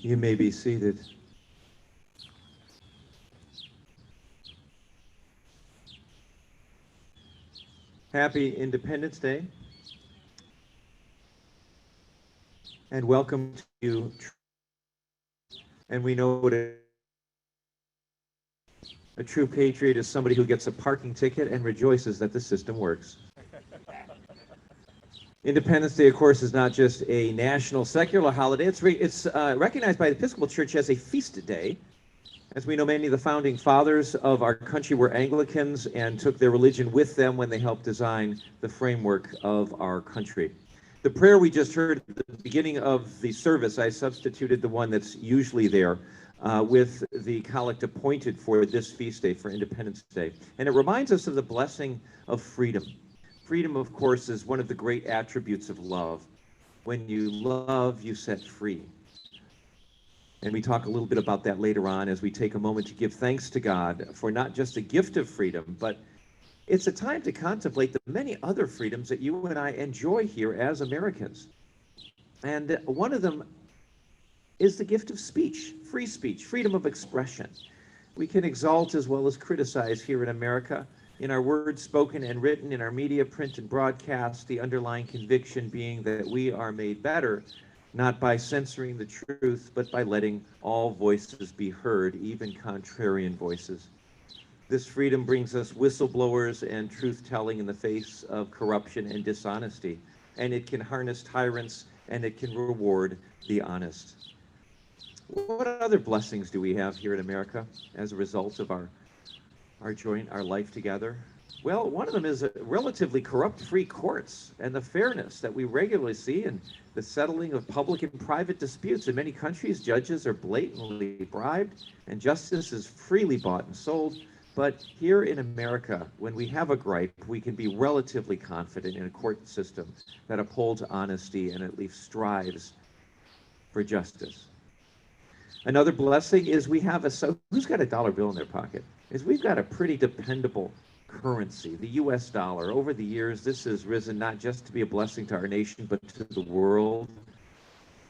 You may be seated. Happy Independence Day, and welcome to you. And we know what a true patriot is somebody who gets a parking ticket and rejoices that the system works. Independence Day, of course, is not just a national secular holiday. It's recognized by the Episcopal Church as a feast day. As we know, many of the founding fathers of our country were Anglicans and took their religion with them when they helped design the framework of our country. The prayer we just heard at the beginning of the service, I substituted the one that's usually there with the collect appointed for this feast day, for Independence Day. And it reminds us of the blessing of freedom. Freedom, of course, is one of the great attributes of love. When you love, you set free. And we talk a little bit about that later on as we take a moment to give thanks to God for not just the gift of freedom, but it's a time to contemplate the many other freedoms that you and I enjoy here as Americans. And one of them is the gift of speech, free speech, freedom of expression. We can exalt as well as criticize here in America. In our words spoken and written, in our media, print, and broadcast, the underlying conviction being that we are made better not by censoring the truth, but by letting all voices be heard, even contrarian voices. This freedom brings us whistleblowers and truth-telling in the face of corruption and dishonesty, and it can harness tyrants, and it can reward the honest. What other blessings do we have here in America as a result of our life together? Well, one of them is relatively corrupt-free courts and the fairness that we regularly see in the settling of public and private disputes. In many countries, judges are blatantly bribed and justice is freely bought and sold. But here in America, when we have a gripe, we can be relatively confident in a court system that upholds honesty and at least strives for justice. Another blessing is we have who's got a dollar bill in their pocket? Is we've got a pretty dependable currency, the US dollar. Over the years, this has risen not just to be a blessing to our nation, but to the world.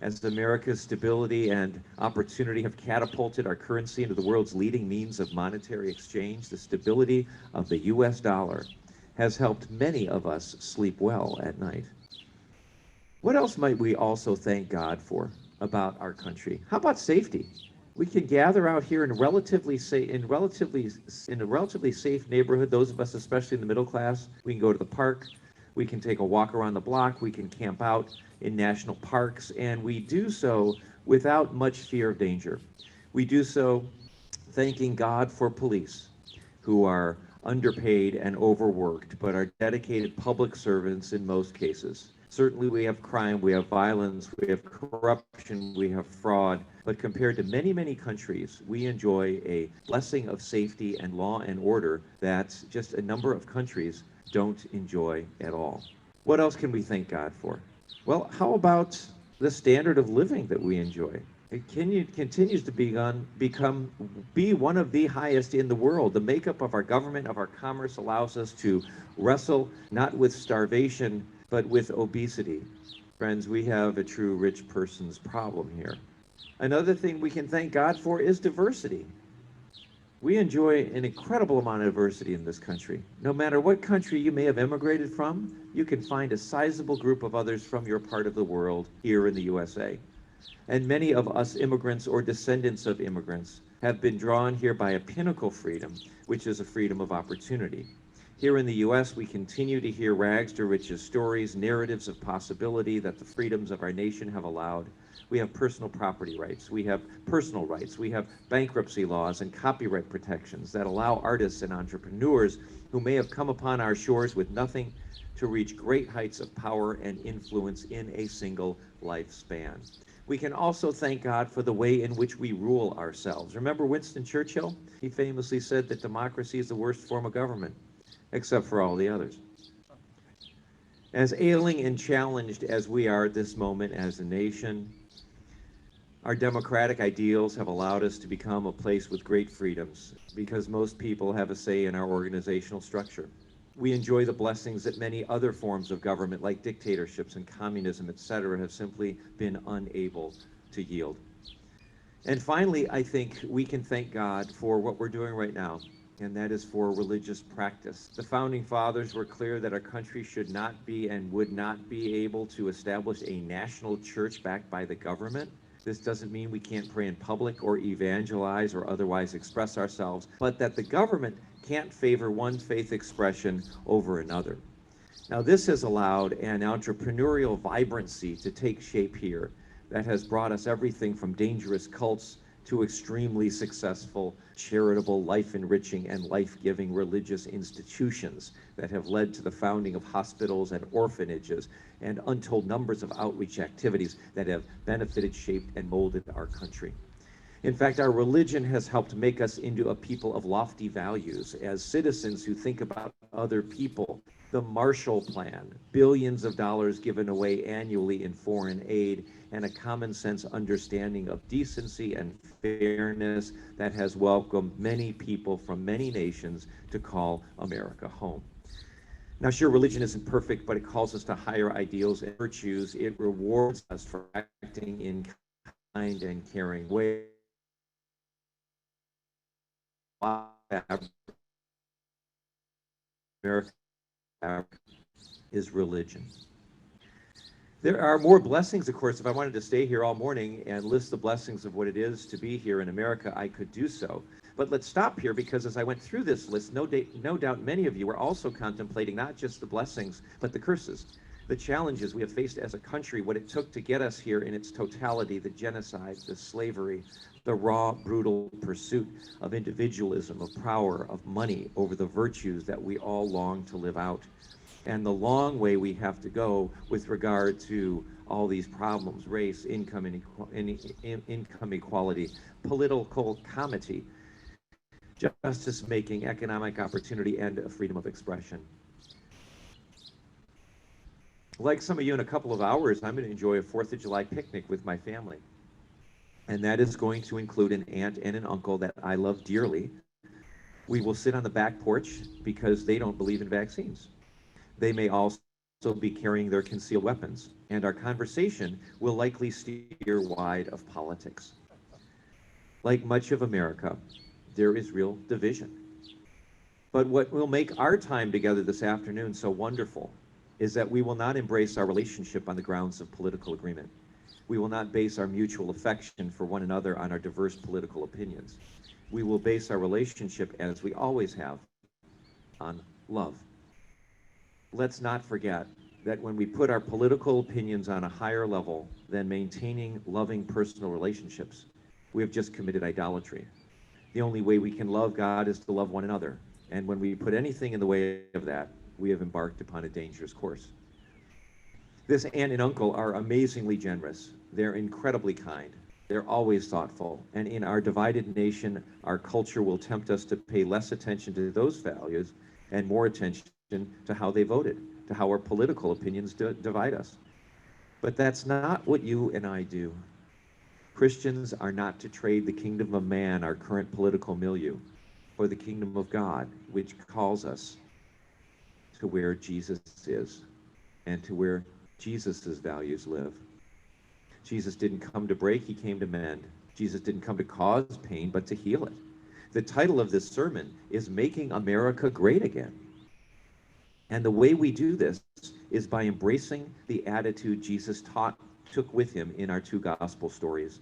As America's stability and opportunity have catapulted our currency into the world's leading means of monetary exchange, the stability of the US dollar has helped many of us sleep well at night. What else might we also thank God for about our country? How about safety? We can gather out here in a relatively safe neighborhood. Those of us, especially in the middle class, we can go to the park, we can take a walk around the block, we can camp out in national parks, and we do so without much fear of danger. We do so thanking God for police who are underpaid and overworked, but are dedicated public servants in most cases. Certainly we have crime, we have violence, we have corruption, we have fraud, but compared to many, many countries, we enjoy a blessing of safety and law and order that just a number of countries don't enjoy at all. What else can we thank God for? Well, how about the standard of living that we enjoy? It continues to be one of the highest in the world. The makeup of our government, of our commerce, allows us to wrestle not with starvation, but with obesity. Friends, we have a true rich person's problem here. Another thing we can thank God for is diversity. We enjoy an incredible amount of diversity in this country. No matter what country you may have immigrated from, you can find a sizable group of others from your part of the world here in the USA. And many of us immigrants or descendants of immigrants have been drawn here by a pinnacle freedom, which is a freedom of opportunity. Here in the U.S., we continue to hear rags to riches stories, narratives of possibility that the freedoms of our nation have allowed. We have personal property rights, we have personal rights, we have bankruptcy laws and copyright protections that allow artists and entrepreneurs who may have come upon our shores with nothing to reach great heights of power and influence in a single lifespan. We can also thank God for the way in which we rule ourselves. Remember Winston Churchill? He famously said that democracy is the worst form of government, except for all the others. As ailing and challenged as we are at this moment as a nation, our democratic ideals have allowed us to become a place with great freedoms because most people have a say in our organizational structure. We enjoy the blessings that many other forms of government, like dictatorships and communism, etc., have simply been unable to yield. And finally, I think we can thank God for what we're doing right now, and that is for religious practice. The founding fathers were clear that our country should not be and would not be able to establish a national church backed by the government. This doesn't mean we can't pray in public or evangelize or otherwise express ourselves, but that the government can't favor one faith expression over another. Now, this has allowed an entrepreneurial vibrancy to take shape here that has brought us everything from dangerous cults to extremely successful, charitable, life-enriching, and life-giving religious institutions that have led to the founding of hospitals and orphanages and untold numbers of outreach activities that have benefited, shaped, and molded our country. In fact, our religion has helped make us into a people of lofty values as citizens who think about other people. The Marshall Plan, billions of dollars given away annually in foreign aid, and a common sense understanding of decency and fairness that has welcomed many people from many nations to call America home. Now, sure, religion isn't perfect, but it calls us to higher ideals and virtues. It rewards us for acting in kind and caring ways. America is religion. There are more blessings, of course. If I wanted to stay here all morning and list the blessings of what it is to be here in America, I could do so. But let's stop here because as I went through this list, no doubt many of you were also contemplating not just the blessings, but the curses, the challenges we have faced as a country, what it took to get us here in its totality, the genocide, the slavery, the raw, brutal pursuit of individualism, of power, of money over the virtues that we all long to live out, and the long way we have to go with regard to all these problems: race, income equality, political comity, justice making, economic opportunity, and freedom of expression. Like some of you, in a couple of hours, I'm going to enjoy a 4th of July picnic with my family. And that is going to include an aunt and an uncle that I love dearly. We will sit on the back porch because they don't believe in vaccines. They may also be carrying their concealed weapons, and our conversation will likely steer wide of politics. Like much of America, there is real division. But what will make our time together this afternoon so wonderful is that we will not embrace our relationship on the grounds of political agreement. We will not base our mutual affection for one another on our diverse political opinions. We will base our relationship, as we always have, on love. Let's not forget that when we put our political opinions on a higher level than maintaining loving personal relationships, we have just committed idolatry. The only way we can love God is to love one another. And when we put anything in the way of that, we have embarked upon a dangerous course. This aunt and uncle are amazingly generous. They're incredibly kind. They're always thoughtful. And in our divided nation, our culture will tempt us to pay less attention to those values and more attention to how they voted, to how our political opinions divide us. But that's not what you and I do. Christians are not to trade the kingdom of man, our current political milieu, for the kingdom of God, which calls us to where Jesus is and to where Jesus's values live. Jesus didn't come to break, he came to mend. Jesus didn't come to cause pain, but to heal it. The title of this sermon is Making America Great Again. And the way we do this is by embracing the attitude Jesus took with him in our 2 gospel stories.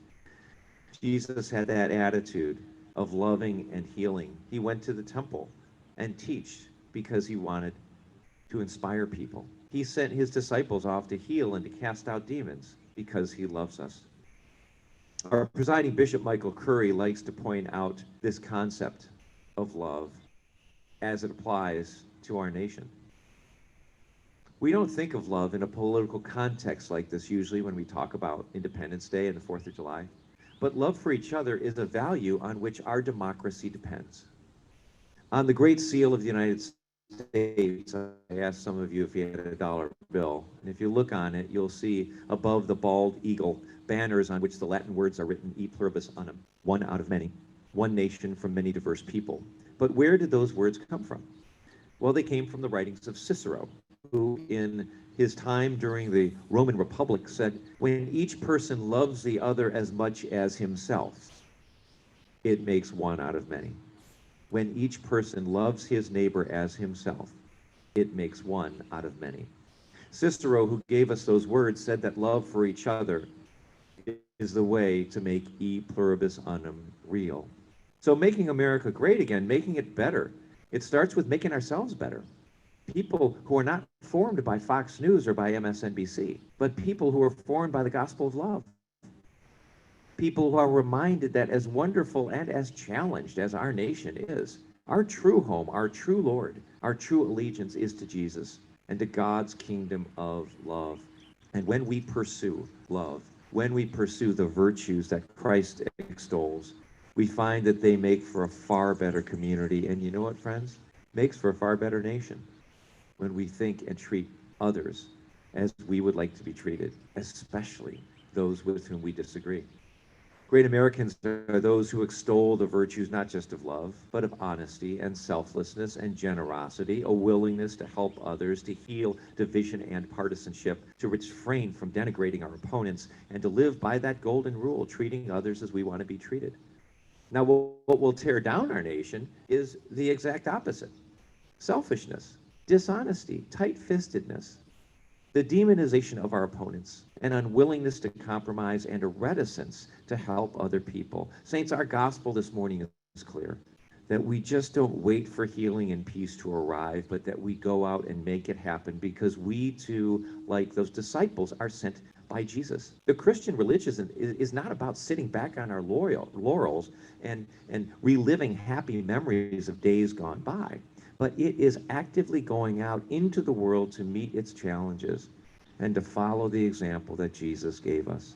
Jesus had that attitude of loving and healing. He went to the temple and taught because he wanted to inspire people. He sent his disciples off to heal and to cast out demons because he loves us. Our presiding Bishop Michael Curry likes to point out this concept of love as it applies to our nation. We don't think of love in a political context like this usually when we talk about Independence Day and the 4th of July. But love for each other is a value on which our democracy depends. On the Great Seal of the United States, I asked some of you if you had a dollar bill. And if you look on it, you'll see above the bald eagle banners on which the Latin words are written, E pluribus unum, one out of many, one nation from many diverse people. But where did those words come from? Well, they came from the writings of Cicero. who in his time during the Roman Republic said, when each person loves the other as much as himself, it makes one out of many. When each person loves his neighbor as himself, it makes one out of many. Cicero, who gave us those words, said that love for each other is the way to make e pluribus unum real. So making America great again, making it better, it starts with making ourselves better. People who are not formed by Fox News or by MSNBC, but people who are formed by the gospel of love. People who are reminded that as wonderful and as challenged as our nation is, our true home, our true Lord, our true allegiance is to Jesus and to God's kingdom of love. And when we pursue love, when we pursue the virtues that Christ extols, we find that they make for a far better community. And you know what, friends? Makes for a far better nation when we think and treat others as we would like to be treated, especially those with whom we disagree. Great Americans are those who extol the virtues not just of love, but of honesty and selflessness and generosity, a willingness to help others, to heal division and partisanship, to refrain from denigrating our opponents, and to live by that golden rule, treating others as we want to be treated. Now, what will tear down our nation is the exact opposite: selfishness, dishonesty, tight-fistedness, the demonization of our opponents, an unwillingness to compromise, and a reticence to help other people. Saints, our gospel this morning is clear, that we just don't wait for healing and peace to arrive, but that we go out and make it happen, because we too, like those disciples, are sent by Jesus. The Christian religion is not about sitting back on our laurels and reliving happy memories of days gone by, but it is actively going out into the world to meet its challenges and to follow the example that Jesus gave us.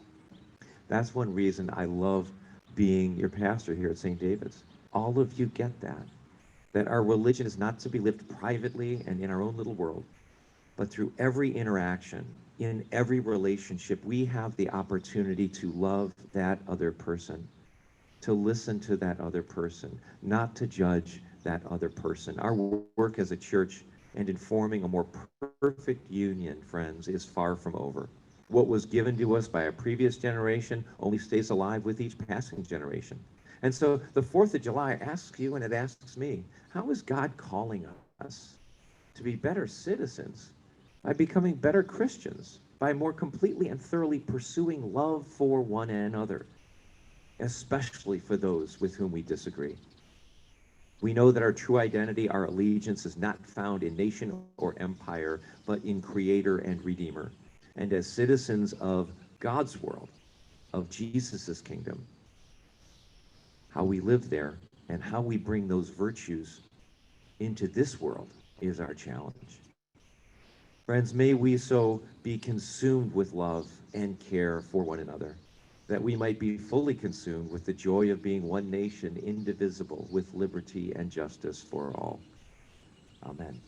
That's one reason I love being your pastor here at St. David's. All of you get that our religion is not to be lived privately and in our own little world, but through every interaction, in every relationship, we have the opportunity to love that other person, to listen to that other person, not to judge that other person. Our work as a church and in forming a more perfect union, friends, is far from over. What was given to us by a previous generation only stays alive with each passing generation. And so the 4th of July asks you and it asks me, how is God calling us to be better citizens by becoming better Christians, by more completely and thoroughly pursuing love for one another, especially for those with whom we disagree? We know that our true identity, our allegiance, is not found in nation or empire, but in Creator and Redeemer. And as citizens of God's world, of Jesus' kingdom, how we live there and how we bring those virtues into this world is our challenge. Friends, may we so be consumed with love and care for one another, that we might be fully consumed with the joy of being one nation, indivisible, with liberty and justice for all. Amen.